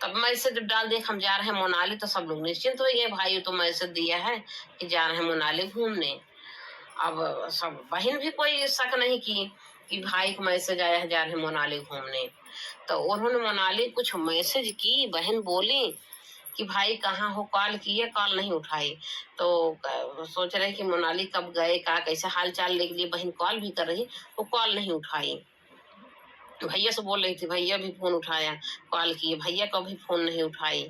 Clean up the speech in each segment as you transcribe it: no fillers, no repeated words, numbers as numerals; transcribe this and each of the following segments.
तब मैसेज डाल दिया हम जा रहे हैं मनाली, तो सब लोग निश्चिंत हो गए, भाई तो मैसेज दिया है कि जा रहे हैं मनाली घूमने। अब सब बहन भी कोई शक नहीं की कि भाई को मैसेज आया है जा रहे हैं मनाली घूमने। तो उन्होंने मनाली कुछ मैसेज की, बहन बोली कि भाई कहाँ हो, कॉल किए कॉल नहीं उठाई। तो सोच रहे कि मनाली कब गए, का कैसे हाल चाल लेके लिए बहन कॉल भी कर रही, वो कॉल नहीं उठाई। भैया से बोल रही थी, भैया भी फोन उठाया, कॉल किए, भैया का भी फोन नहीं उठाई,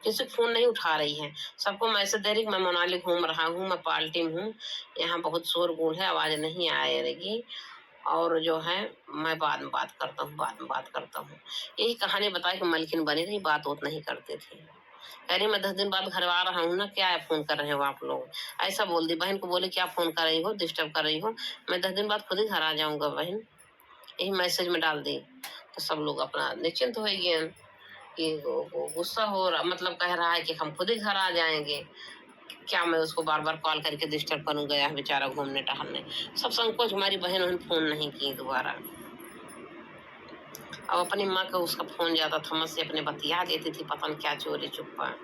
किसी फोन नहीं उठा रही है। सबको मैसेज दे रही मैं मनाली घूम रहा हूँ, मैं पार्टी में हूँ, यहाँ बहुत शोरगुल है, आवाज नहीं आएगी, और जो है मैं बाद में बात करता हूँ, बाद में बात करता हूँ। यही कहानी बताई कि मलकिन बनी रही, बात उत नहीं करते थे। कह रही मैं 10 दिन बाद घर आ रहा हूँ ना, क्या है फोन कर रहे हो आप लोग, ऐसा बोल दी। बहन को बोले क्या फोन कर रही हो, डिस्टर्ब कर रही हो, मैं 10 दिन बाद खुद ही घर आ जाऊंगा बहन, यही मैसेज में डाल दी। तो सब लोग अपना निश्चिंत हो गए कि गुस्सा हो रहा, मतलब कह रहा है कि हम खुद ही घर आ जाएंगे, क्या मैं उसको बार बार कॉल करके डिस्टर्ब करूं, गया बेचारा घूमने टहलने। सब संकोच, हमारी बहन उन्हें फोन नहीं की दोबारा। अब अपनी माँ का उसका फोन जाता था, मुझसे अपने बतिया देती थी, पता नहीं क्या चोरी चुप्पा।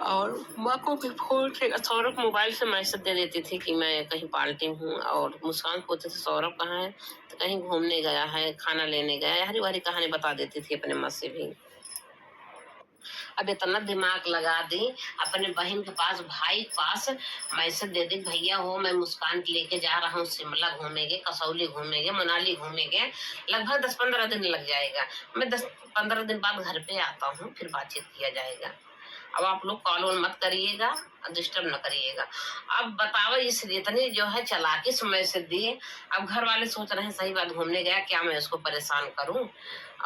और माँ को भी फोन से, सौरभ मोबाइल से मैसेज दे देती थी कि मैं कहीं पार्टी हूँ। और मुस्कान पूछती थी सौरभ कहाँ है, तो कहीं घूमने गया है, खाना लेने गया है, हरी भरी कहानी बता देती थी अपने माँ से भी। अब इतना दिमाग लगा दी अपने बहन के पास, भाई के पास मैसेज दे दी, भैया हो मैं मुस्कान लेके जा रहा हूँ, शिमला घूमेंगे, कसौली घूमेंगे, मनाली घूमेंगे, लगभग 10-15 दिन लग जाएगा, मैं 10-15 दिन बाद घर पे आता हूँ, फिर बातचीत किया जाएगा। अब आप लोग कॉल वॉल मत करिएगा, डिस्टर्ब न करिएगा। अब बताओ इसलिए इतनी जो है चालाकी से मैसेज दी। अब घर वाले सोच रहे हैं सही बात, घूमने गया, क्या मैं उसको परेशान करूं,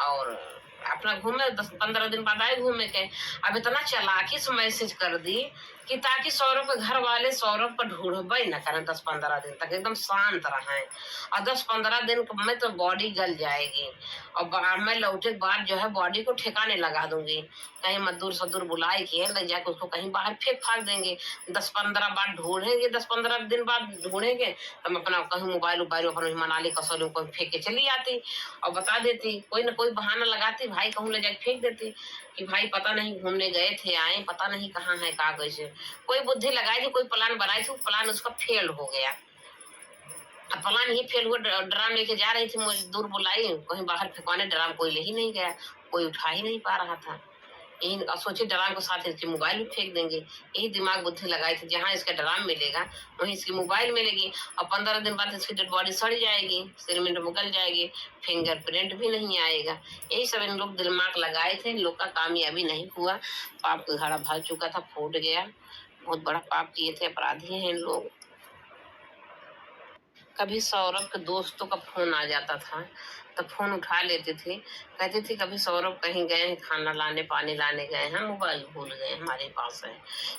और अपना घूमे, 10-15 दिन बाद आए घूमे के। अब इतना चालाकी से मैसेज कर दी कि ताकि सौरभ के घर वाले सौरभ पर ढूंढबे न करें, 10-15 दिन तक एकदम शांत रहें। और 10-15 दिन में तो बॉडी गल जाएगी, और मैं लौटे के बाद जो है बॉडी को ठिकाने लगा दूंगी, कहीं मजदूर सदूर बुलाए के ले जाके उसको कहीं बाहर फेंक फाक देंगे। 10-15 बाद ढूंढेंगे, 10-15 दिन बाद ढूंढेंगे, तो मैं अपना कहीं मोबाइल उबाइल अपना मनाली कसौली को फेंक के चली आती, और बता देती, कोई ना कोई बहाना लगाती, भाई कहूँ ले जाके फेंक देती कि भाई पता नहीं घूमने गए थे, आए पता नहीं कहाँ है, का कैसे। कोई बुद्धि लगाई थी, कोई प्लान बनाई थी, प्लान उसका फेल हो गया। अब प्लान ही फेल हुआ, ड्राम लेके जा रही थी, मजदूर बुलाई कहीं बाहर फेंकवाने, ड्राम कोई ले ही नहीं गया, कोई उठा ही नहीं पा रहा था। यही सोचे ड्राम को साथ इसकी मोबाइल भी फेंक देंगे, यही दिमाग बुद्धि लगाई थी, जहाँ इसका ड्राम मिलेगा वहीं इसकी मोबाइल मिलेगी, और 15 दिन बाद इसकी डेड बॉडी सड़ जाएगी, सीमेंट में गल जाएगी, फिंगरप्रिंट भी नहीं आएगा। यही सब इन लोग दिमाग लगाए थे, इन लोग का कामयाबी नहीं हुआ, पाप का घड़ा भर चुका था, फूट गया, बहुत बड़ा पाप किए थे, अपराधी हैं इन लोग। कभी सौरभ के दोस्तों का फोन आ जाता था तो फोन उठा लेते थे, कहते थे कभी सौरभ कहीं गए हैं, खाना लाने पानी लाने गए हैं, मोबाइल भूल गए हमारे पास है,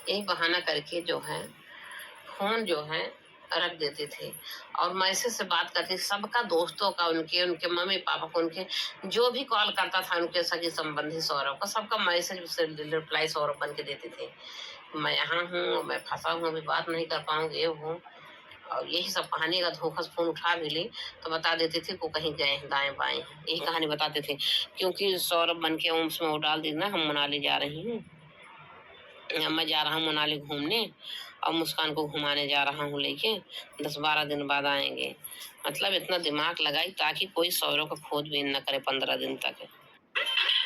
यही बहाना करके जो है फोन जो है रख देते थे। और मैसेज से बात करते, सबका दोस्तों का, उनके उनके मम्मी पापा को, उनके जो भी कॉल करता था उनके सगे संबंधी सौरभ का, सबका मैसेज से रिप्लाई सौरभ बन के देते थे, मैं यहाँ हूँ, मैं फंसा हूँ, अभी बात नहीं कर पाऊंगी, ये हूँ। और यही सब कहानी का धोखा से फोन उठा भी ली तो बता देते थे को कहीं गए हैं दाएं बाएं, यही कहानी बताते थे। क्योंकि सौरभ बन के ओम्स में वो डाल दी ना, हम मनाली जा रही हूँ, मैं जा रहा हूँ मनाली घूमने, और मुस्कान को घुमाने जा रहा हूँ लेके, 10-12 दिन बाद आएंगे। मतलब इतना दिमाग लगाई ताकि कोई सौरभ को खोजबीन न करे 15 दिन तक।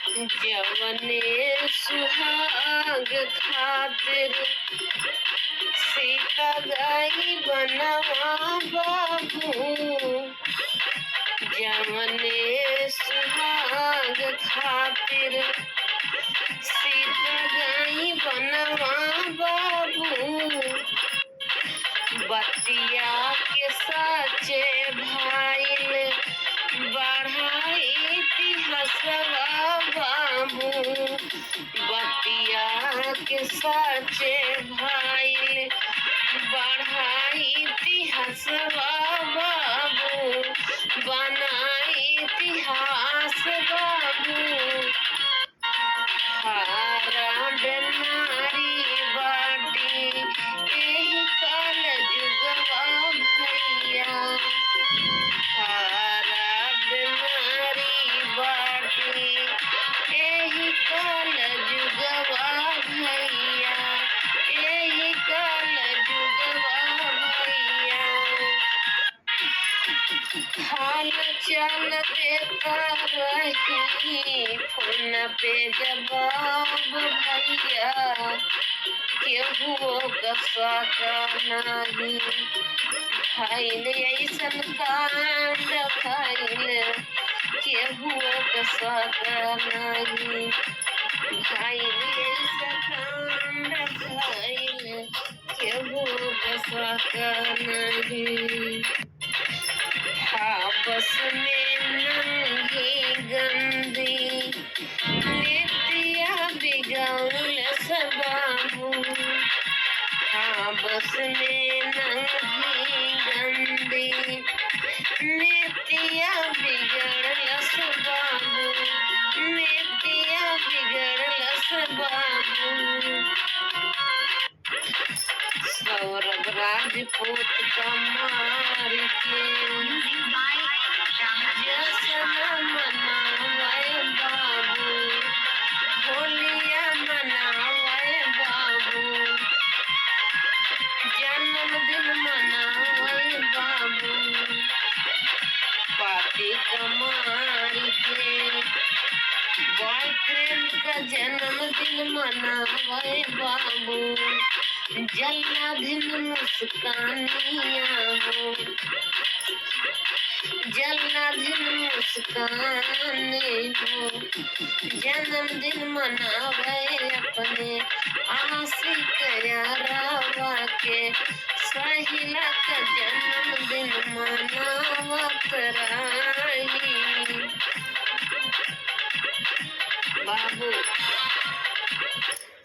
जवने सुहाग खातिर सीता गई बनवा बाबू, जवने सुहाग खातिर सीता गई बनवा बाबू, बतिया के सचे भाईल बढ़ाई इतिहासवा बाबू, बतिया के सचे भाईल बढ़ाई इतिहासवा बाबू, बनाई इतिहास बाबू। हारा बेमारी बाटी एही कल जुगवा भैया, हारा बेमारी बाटी एही चल देता रही फोन पे जवाब भैया, केहू कसा का नहीं भइल ऐसन कांड भइल, केहू कसा का नहीं भइल ऐसन कांड भइल, केहू कसा का नहीं। आपस में नंगी गंदी नित्या बिगौल सबाबू, आपस में नंगी गंदी नित्या बिगड़ल सबाबू, नित्या बिगड़ल सबाबू। सौरभ राजपूत का मार के जश्न मनावे बाबू, होलिया मनावे बाबू, जन्मदिन मनावे बाबू। पार्टी का मार के बॉयफ्रेंड का जन्मदिन मनावे बाबू, जन्मदिन मुस्कानिया हो, जन्मदिन मुस्काने हो, जन्मदिन मनावे अपने आशिक यारावा के, सहिला का जन्मदिन मनावत रही। बाबू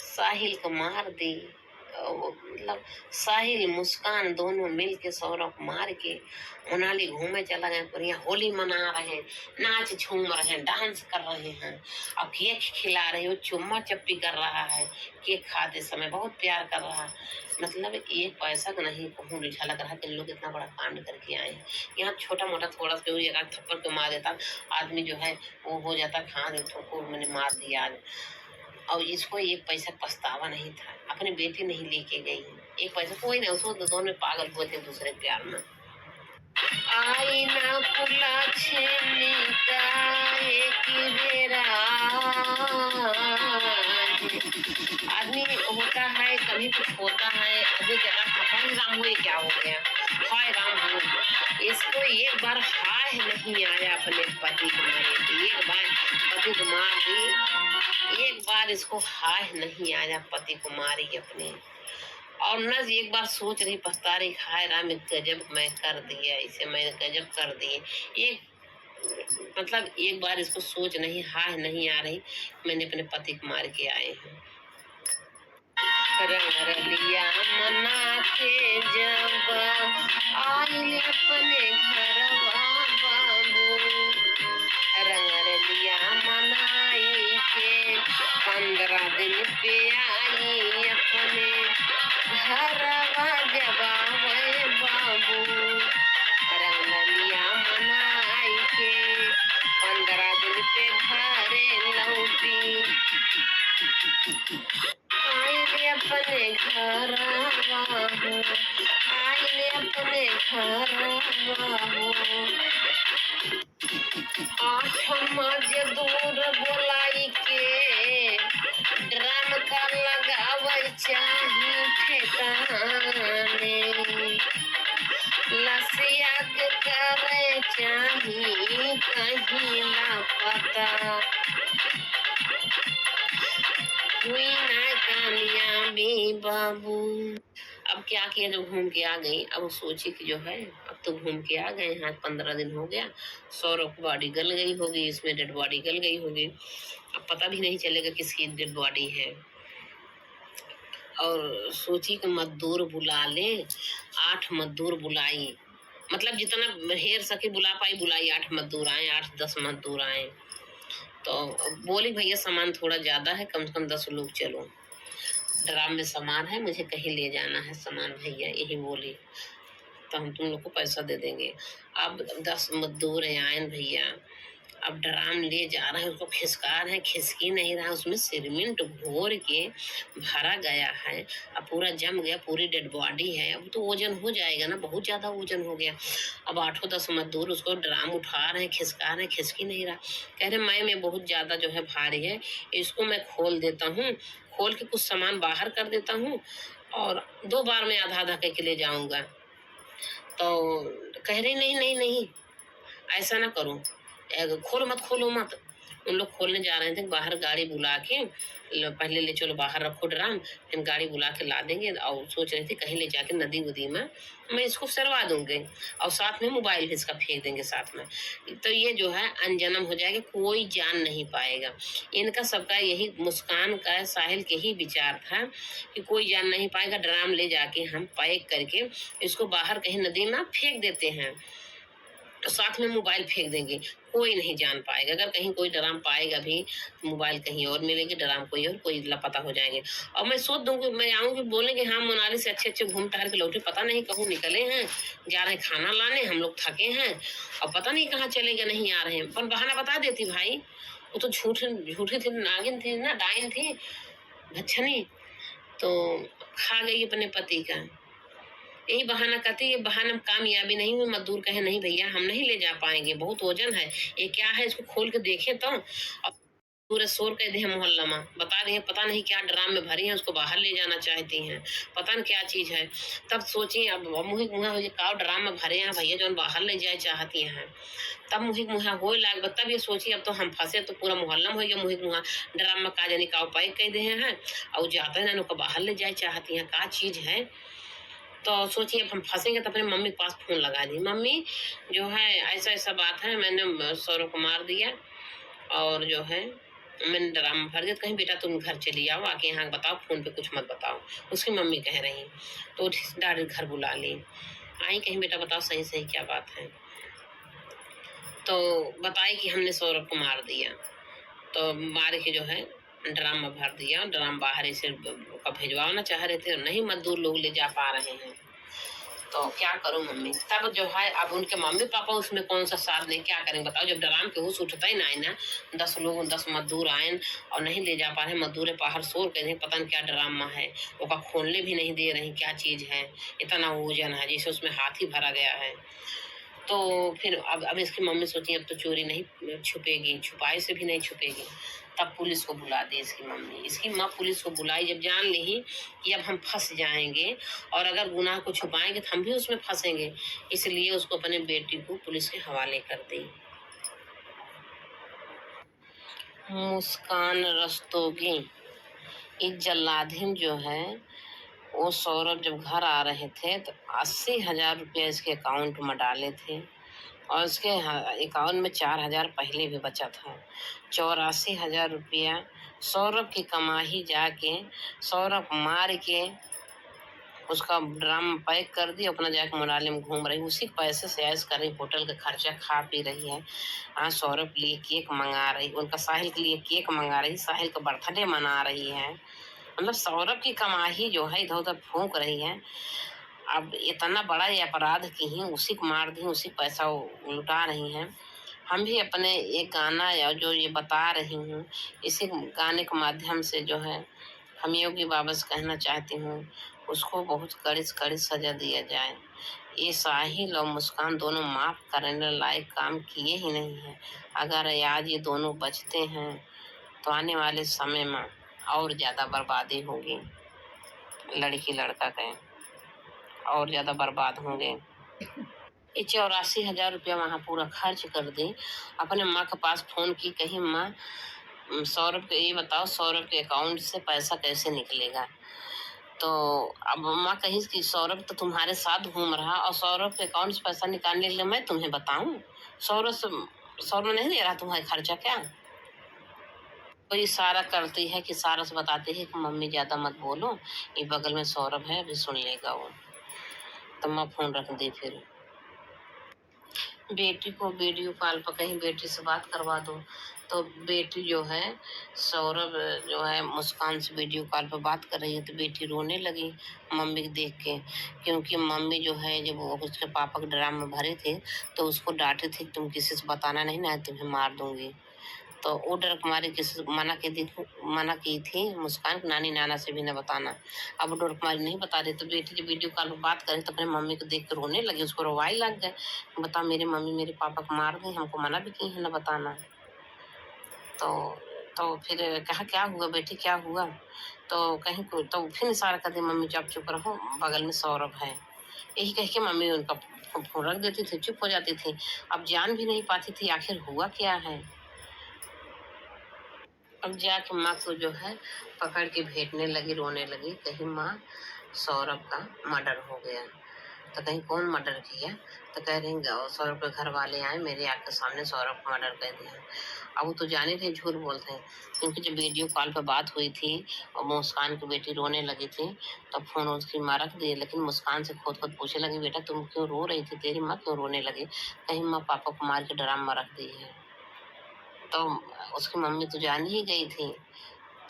साहिल को मार दी, मतलब साहिल मुस्कान दोनों मिल के सौरभ मार के मनाली घूमे चला गए, बढ़िया होली मना रहे हैं, नाच झूम रहे हैं, डांस कर रहे हैं, अब केक खिला रहे हो, चुम्मा चप्पी कर रहा है, केक खाते समय बहुत प्यार कर रहा है। मतलब एक पैसा का नहीं कहूँ झलक रहा कि लोग इतना बड़ा कांड करके आए हैं। यहाँ छोटा मोटा थोड़ा सा एक आध थप्पड़ के मार देता आदमी जो है वो हो जाता, हाँ देखो मैंने मार दिया आज। और इसको एक पैसा पछतावा नहीं था, अपनी बेटी नहीं लेके गई, एक पैसा कोई नहीं, उसको तो दोनों पागल हुए थे दूसरे प्यार में। आई ना पुला छेनी का एक बेरा, आदमी होता है कभी कुछ होता है, अभी कहता राम हुए क्या हो गया, हाय राम हो। इसको एक बार हाय नहीं आया अपने पति को मारे थे, एक बार पति को मार दी, एक बार इसको हाय नहीं आया पति को मारी अपने, और न एक बार सोच रही पछता रही हाय राम गजब मैं कर दिया, इसे मैंने गजब कर दिए। एक मतलब एक बार इसको सोच नहीं हाय नहीं आ रही मैंने अपने पति को मार के आए हैं। रंग रलिया मना के जब आइल अपने घरवा बाबू, रंग रलिया मनाई के 15 दिन पे आई अपने घरवा जबावे बाबू, रंग रलिया मनाई के 15 दिन पे घरे लौटी, आइले अपने घरवा हो, आइले अपने घरवा हो। 8 मजदूर बोलाई के ड्रम का लगावे चाही ठेकाने, लसिया के करे चाही कहीं लापता, हुई ना कामयाबी बाबू। अब क्या किया, जब घूम के आ गई, अब सोची कि जो है अब तो घूम के आ गए हैं, 15 दिन हो गया, सौरभ बॉडी गल गई होगी, इसमें डेड बॉडी गल गई होगी, अब पता भी नहीं चलेगा किसकी डेड बॉडी है। और सोची कि मजदूर बुला ले, 8 मजदूर बुलाई, मतलब जितना हेर सके बुला पाई बुलाई, 8 मजदूर आए, 8-10 मजदूर आए। तो बोली भैया सामान थोड़ा ज्यादा है, कम से कम 10 लोग चलो, ड्राम में सामान है, मुझे कहीं ले जाना है सामान भैया, यही बोली, तो हम तुम लोग को पैसा दे देंगे। अब 10 मजदूर हैं आयन भैया, अब ड्राम ले जा रहे हैं, उसको खिसका रहे हैं, खिसकी नहीं रहा, उसमें सीमेंट घोर के भरा गया है। अब पूरा जम गया, पूरी डेड बॉडी है। अब तो वजन हो जाएगा ना, बहुत ज्यादा वजन हो गया। अब 8-10 मजदूर उसको ड्राम उठा रहे हैं, खिसका रहे हैं, खिसकी नहीं रहा। कह रहे मैं बहुत ज्यादा जो है भारी है, इसको मैं खोल देता हूँ, खोल के कुछ सामान बाहर कर देता हूँ और 2 बार में आधा आधा करके ले जाऊंगा। तो कह रही नहीं नहीं नहीं, ऐसा ना करो, खोलो मत, खोलो मत। उन लोग खोलने जा रहे थे, बाहर गाड़ी बुला के पहले ले चलो, बाहर रखो ड्राम, फिर गाड़ी बुला के ला देंगे। और सोच रहे थे कहीं ले जाके नदी वदी में मैं इसको सरवा दूंगी और साथ में मोबाइल भी इसका फेंक देंगे साथ में। तो ये जो है अनजन्म हो जाएगा, कोई जान नहीं पाएगा। इनका सबका यही, मुस्कान का, साहिल के ही विचार था कि कोई जान नहीं पाएगा, ड्राम ले जाके हम पैक करके इसको बाहर कहीं नदी में फेंक देते हैं, तो साथ में मोबाइल फेंक देंगे, कोई नहीं जान पाएगा। अगर कहीं कोई ड्राम पाएगा भी तो मोबाइल कहीं और मिलेगी, ड्राम कोई और, कोई लापता हो जाएंगे। और मैं सोच दूंगी, मैं आऊंगी, बोलेंगे हाँ मोनाली से अच्छे अच्छे घूम टहल के लौटे, पता नहीं कहूँ निकले हैं, जा रहे हैं खाना लाने, हम लोग थके हैं और पता नहीं कहाँ चले गए, नहीं आ रहे हैं। पर बहाना बता देती भाई, वो तो झूठी थी, नागिन थी ना, डाइन थी, भच्छनी, तो खा गई अपने पति का। यही बहाना करती, ये बहाना कामयाबी नहीं हुई। मजदूर कहे नहीं भैया हम नहीं ले जा पाएंगे, बहुत वजन है, ये क्या है, इसको खोल के देखें तो। और पूरे शोर कह दिए मोहल्ला में, बता दिए पता नहीं क्या ड्राम में भरी है, उसको बाहर ले जाना चाहती हैं, पता नहीं क्या चीज है। तब सोची, अब मुही मुहा हो, काव ड्राम में भरे हैं भैया जो बाहर ले जाए चाहती हैं। तब मुही मुहा हो लाग, तब ये सोची अब तो हम फंसे, तो पूरा मोहल्ला में हो गया मुही मुहा, ड्राम में का जानी काव पैक कह दे हैं और जाते हैं ना बाहर ले जाए चाहती हैं, का चीज है। तो सोचिए अब हम फंसेंगे। तो अपने मम्मी के पास फोन लगा दी, मम्मी जो है ऐसा ऐसा बात है, मैंने सौरव को मार दिया और जो है मैंने ड्राम भर दिया, कहीं बेटा तुम घर चली आओ, आके यहाँ बताओ, फोन पे कुछ मत बताओ। उसकी मम्मी कह रही, तो डायरेक्ट घर बुला ली, आई कहीं बेटा बताओ सही सही क्या बात है। तो बताई कि हमने सौरव को मार दिया, तो मार के जो है ड्राम में भर दिया, ड्राम बाहर से भिजवाना चाह रहे थे, नहीं मजदूर लोग ले जा पा रहे हैं, तो क्या करूं मम्मी। तब जो है अब उनके मम्मी पापा उसमें कौन सा साथ नहीं, क्या करेंगे बताओ, जब ड्राम के होश उठता ही ना है ना, 10 लोग 10 मजदूर आए और नहीं ले जा पा रहे, मजदूर बाहर शोर कर रहे, पता नहीं क्या ड्रामा है, वो खोलने भी नहीं दे रही, क्या चीज है, इतना वजन है जैसे उसमें हाथी भरा गया है। तो फिर अब इसकी मम्मी सोची अब तो चोरी नहीं छुपेगी, छुपाई से भी नहीं छुपेगी। तब पुलिस को बुला दी इसकी मम्मी, इसकी माँ पुलिस को बुलाई, जब जान ली कि अब हम फंस जाएंगे और अगर गुनाह को छुपाएंगे तो हम भी उसमें फंसेंगे, इसलिए उसको अपने बेटी को पुलिस के हवाले कर दी। मुस्कान रस्तोगी, इस जल्लाधिन जो है, वो सौरभ जब घर आ रहे थे तो 80,000 रुपया इसके अकाउंट में डाले थे और उसके अकाउंट में 4,000 पहले भी बचा था। 84,000 रुपया सौरभ की कमाई जाके सौरभ मार के उसका ड्राम पैक कर दी, अपना जाके मनाली में घूम रही, उसी पैसे से ऐश कर रही, होटल का खर्चा खा पी रही है। हाँ, सौरभ के लिए केक मंगा रही, उनका साहिल के लिए केक मंगा रही, साहिल का बर्थडे मना रही है। मतलब सौरभ की कमाई जो है इधर उधर फूंक रही है। अब इतना बड़ा ये अपराध की ही उसी को मार दी, उसी पैसा लुटा रही हैं। हम भी अपने एक गाना या जो ये बता रही हूँ, इसी गाने के माध्यम से जो है हम योगी बाबा से कहना चाहती हूँ, उसको बहुत कड़ी से कड़ी सजा दिया जाए। ये साहिल और मुस्कान दोनों माफ करने लायक काम किए ही नहीं है। अगर आज ये दोनों बचते हैं तो आने वाले समय में और ज़्यादा बर्बादी होगी, लड़की लड़का के और ज़्यादा बर्बाद होंगे। ये 84,000 रुपया वहाँ पूरा खर्च कर दी। अपने माँ के पास फ़ोन की, कहीं माँ सौरभ के, ये बताओ सौरभ के अकाउंट से पैसा कैसे निकलेगा। तो अब माँ कही कि सौरभ तो तुम्हारे साथ घूम रहा और सौरभ के अकाउंट से पैसा निकालने के लिए मैं तुम्हें बताऊं, सौरभ नहीं दे रहा तुम्हारे खर्चा क्या। तो इशारा करती है कि सारा से बताती है कि मम्मी ज्यादा मत बोलो, ये बगल में सौरभ है अभी सुन लेगा वो। तो मैं फोन रख दी, फिर बेटी को वीडियो कॉल पर कहीं बेटी से बात करवा दो। तो बेटी जो है सौरभ जो है मुस्कान से वीडियो कॉल पर बात कर रही है, तो बेटी रोने लगी मम्मी को देख के, क्योंकि मम्मी जो है जब वो उसके पापा के ड्राम में भरे थे तो उसको डांटे थे, तुम किसी से बताना नहीं ना, तुम्हें मार दूंगी। तो वो डर के मारे किसी से मना की थी मुस्कान की, नानी नाना से भी न बताना। अब वो डर के मारे नहीं बता रही, तो बेटी जब वीडियो कॉल पर बात करे तो अपने मम्मी को देख कर रोने लगी, उसको रोवाई लग गए, बता मेरी मम्मी मेरे पापा को मार गई, हमको मना भी की है न बताना। तो फिर कहा क्या हुआ बेटी, क्या हुआ? तो कहीं को तो फिर इशारा कर दी, मम्मी आप चुप रहो, बगल में सौरभ है। यही कह के मम्मी उनका फोन रख देती थी, चुप हो जाती थी। अब जान भी नहीं पाती थी आखिर हुआ क्या है। अब जाके माँ को जो है पकड़ के भेंटने लगी, रोने लगी, कहीं माँ सौरभ का मर्डर हो गया। तो कहीं कौन मर्डर किया? तो कह रही सौरभ के घर वाले आए, मेरे आँख के सामने सौरभ को मर्डर कर दिया। अब वो तो जाने थे झूठ बोलते हैं, क्योंकि जब वीडियो कॉल पे बात हुई थी और मुस्कान की बेटी रोने लगी थी, तब फोन उसकी माँ रख दिए, लेकिन मुस्कान से खुद खुद पूछने लगी, बेटा तुम क्यों रो रही थी, तेरी माँ क्यों रोने लगी? कहीं माँ पापा को मार के ड्राम में रख दी है। तो उसकी मम्मी तो जान ही गई थी,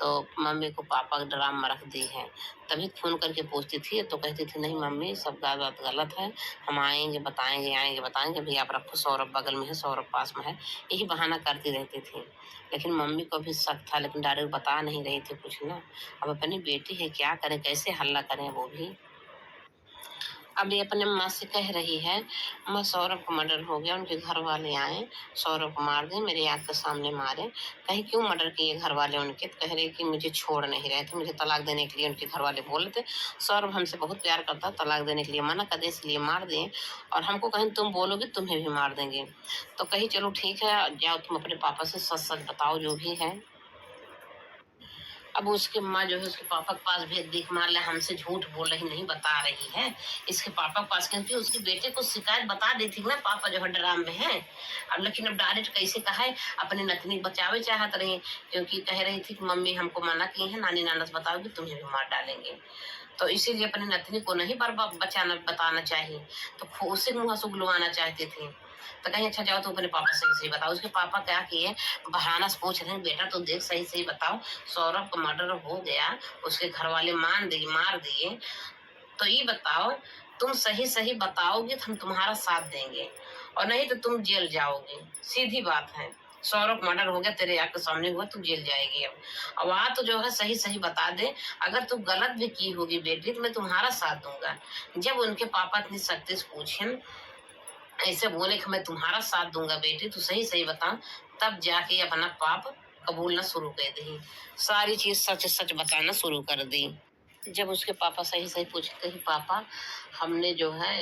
तो मम्मी को पापा के ड्राम में रख दी है। तभी फोन करके पूछती थी, तो कहती थी नहीं मम्मी सब बात गलत है, हम आएंगे बताएंगे, भैया आप रखो, सौरभ बगल में है, सौरभ पास में है, यही बहाना करती रहती थी। लेकिन मम्मी को भी शक था, लेकिन डायरेक्ट बता नहीं रही थी कुछ ना। अब अपनी बेटी है, क्या करें, कैसे हल्ला करें वो भी। अब ये अपने माँ से कह रही है, माँ सौरभ को मर्डर हो गया, उनके घर वाले आए, सौरभ को मार दिए, मेरे आँख के सामने मारे। कहीं क्यों मर्डर किए घर वाले उनके? तो कह रहे कि मुझे छोड़ नहीं रहे थे, मुझे तलाक देने के लिए उनके घर वाले बोल रहे थे, सौरभ हमसे बहुत प्यार करता, तलाक देने के लिए मना कर दे, इसलिए मार दिए, और हमको कहीं तुम बोलोगे तुम्हें भी मार देंगे। तो कही चलो ठीक है, जाओ तुम अपने पापा से सच सच बताओ जो भी है। अब उसकी माँ जो है उसके पापा के पास भी दिख मार ले, हमसे झूठ बोल रही, नहीं बता रही है इसके पापा के पास, क्योंकि उसके बेटे को शिकायत बता दी थी ना, पापा जो है ड्राम में है। अब लेकिन अब डायरेक्ट कैसे कहा है, अपने नतनी बचावे चाहत रही, क्योंकि कह रही थी कि मम्मी हमको मना की है, नानी नाना से बताओगे तुम्हें भी मार डालेंगे। तो इसीलिए अपनी नतनी को नहीं बार बार बताना चाहिए, तो उसे मुँह से उगलवाना चाहती थी। तो कहीं अच्छा जाओ तो अपने पापा से सही बताओ। उसके पापा क्या किए, बहाना से पूछ रहे हैं, बेटा तो देख सही सही बताओ, सौरभ का मर्डर हो गया, उसके घर वाले मार दिए, तो ये बताओ, तुम सही सही बताओगे तो हम तुम्हारा साथ देंगे, और नहीं तो तुम जेल जाओगे, सीधी बात है। सौरभ मर्डर हो गया, तेरे आंख के सामने हुआ, तू जेल जाएगी। अब वहां तो जो है सही सही बता दे, अगर तू गलत भी की होगी बेटी तो मैं तुम्हारा साथ दूंगा। जब उनके पापा इतनी सख्ती से पूछे, ऐसे बोले कि मैं तुम्हारा साथ दूंगा बेटी, तू सही सही बता, तब जाके अपना पाप कबूलना शुरू कर दी, सारी चीज सच सच बताना शुरू कर दी। जब उसके पापा सही सही पूछते हैं, पापा हमने जो है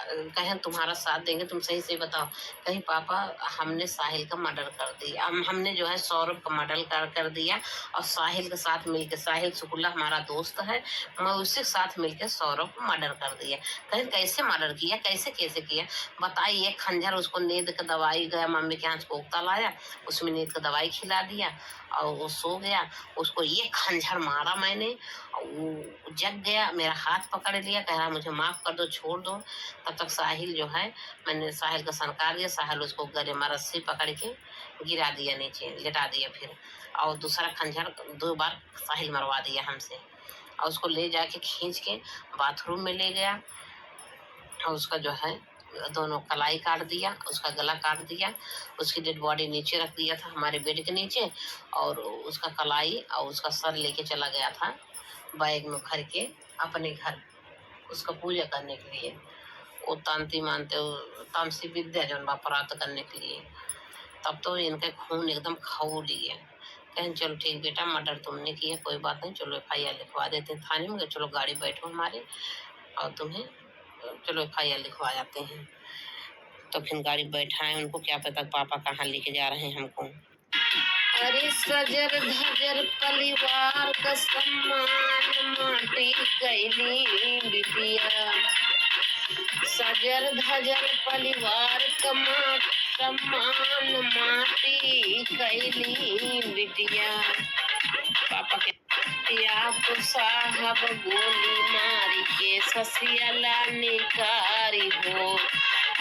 कहे तुम्हारा साथ देंगे, तुम सही सही बताओ। कहीं पापा हमने साहिल का मर्डर कर दिया, हमने जो है सौरभ का मर्डर कर दिया, और साहिल के साथ मिलकर, साहिल शुक्ला हमारा दोस्त है, मैं उसके साथ मिलकर सौरभ को मर्डर कर दिया। कहीं कैसे मर्डर किया, कैसे कैसे किया बताइए। खंजर उसको नींद का दवाई गया मम्मी के यहाँ कोकता लाया, उसमें नींद का दवाई खिला दिया और वो सो गया, उसको ये खंजर मारा मैंने, वो जग गया, मेरा हाथ पकड़ लिया, कह रहा मुझे माफ कर दो, छोड़ दो। तब तक साहिल जो है, मैंने साहिल का सनकार दिया, साहिल उसको गले में रस्सी पकड़ के गिरा दिया नीचे, लेटा दिया फिर, और दूसरा खंजर 2 बार साहिल मरवा दिया हमसे, और उसको ले जाके खींच के बाथरूम में ले गया, और उसका जो है दोनों कलाई काट दिया, उसका गला काट दिया, उसकी डेड बॉडी नीचे रख दिया था हमारे बेड के नीचे, और उसका कलाई और उसका सर लेके चला गया था बैग में भर के अपने घर, उसका पूजा करने के लिए। वो तांती मानते हो, तामसी विद्या जो प्राप्त करने के लिए। तब तो इनके खून एकदम खौली है। कहें चलो ठीक बेटा, मर्डर तुमने किया, कोई बात नहीं, चलो FIR लिखवा देते हैं थाने में, चलो गाड़ी बैठो हमारे, और तुम्हें चलो FIR लिखवा जाते हैं। तो फिर गाड़ी बैठाए उनको, क्या पता पापा कहाँ लेके जा रहे हैं हमको। अरे सजर धजर परिवार का सम्मान माटी कैली बिटिया, सजर धजर परिवार का सम्मान माटी कैली बिटिया। पापा के आप साहब गोली मारी के ससिया निकारी हो,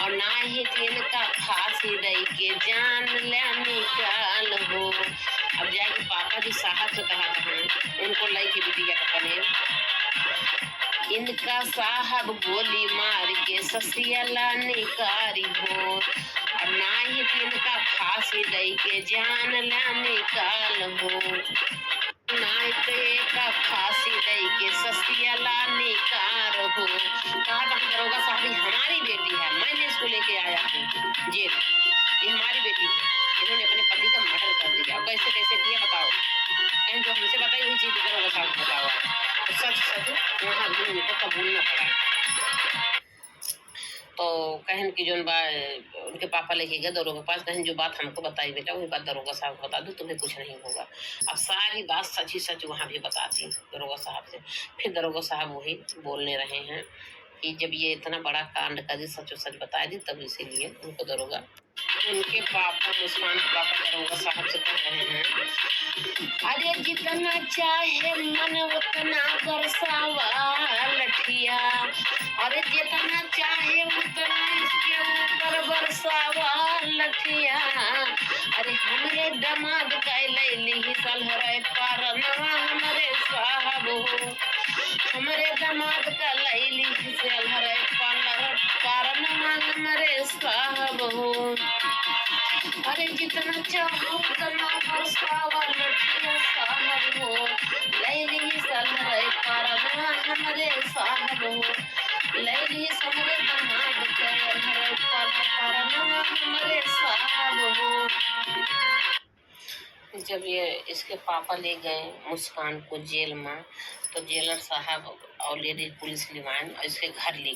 और ना ही तिनका फांसी दई के जान ले निकाल हो। अब जाके पापा जी साहब से कहा था उनको लई के बिटिया का कने इनका साहब गोली मार के ससियला निकारी हो। और ना ही तिनका फांसी दई के जान ला निकाल हो। नायके का फांसी दई के ससियला निकार हो। कहा था दरोगा साहब ये हमारी बेटी है, मैंने इसको लेके आया हूँ जेल, ये हमारी बेटी है, इन्होंने अपने पति का मर्डर कर दिया। कैसे कैसे किया बताओ? कहीं जो हमसे बताई हुई चीज दरोगा साहब को बताओ। तो सच सच वहाँ भी उनको कबूलना पड़ा। तो कहन की जोन बा उनके पापा लेके गए दरोगा के पास, कहन जो बात हमको बताई बेटा वही बात दरोगा साहब को बता दो, तुम्हें कुछ नहीं होगा। अब सारी बात सच ही सच वहाँ भी बताती दरोगा साहब से। फिर दरोगा साहब वही बोलने रहे हैं कि जब ये इतना बड़ा कांड कर दी, सच सच बता दी, तब इसीलिए उनको दरोगा उनके पापा मुस्कान के पापा दरोगा साहब से कह रहे हैं अरे जितना चाहे मन उतना बरसावा लठिया, अरे जितना चाहे उतना इसके ऊपर बरसावा लठिया। अरे हमरे दमाद कैली सलहरे पारनवा हमरे साहब हो। हमरे दमाद का लैली सलहरे पारनवा हमरे साहब हो। अरे जितना चाहो उतना बरसावा लठिया साहब हो। लैली सलहरे पारनवा हमरे साहब हो। लैली समरे दमाद कैलहरे पारनवा हमरे साहब हो। जब ये इसके पापा ले गए मुस्कान को जेल में, तो जेलर साहब और लेडी पुलिस लिवान इसके घर ले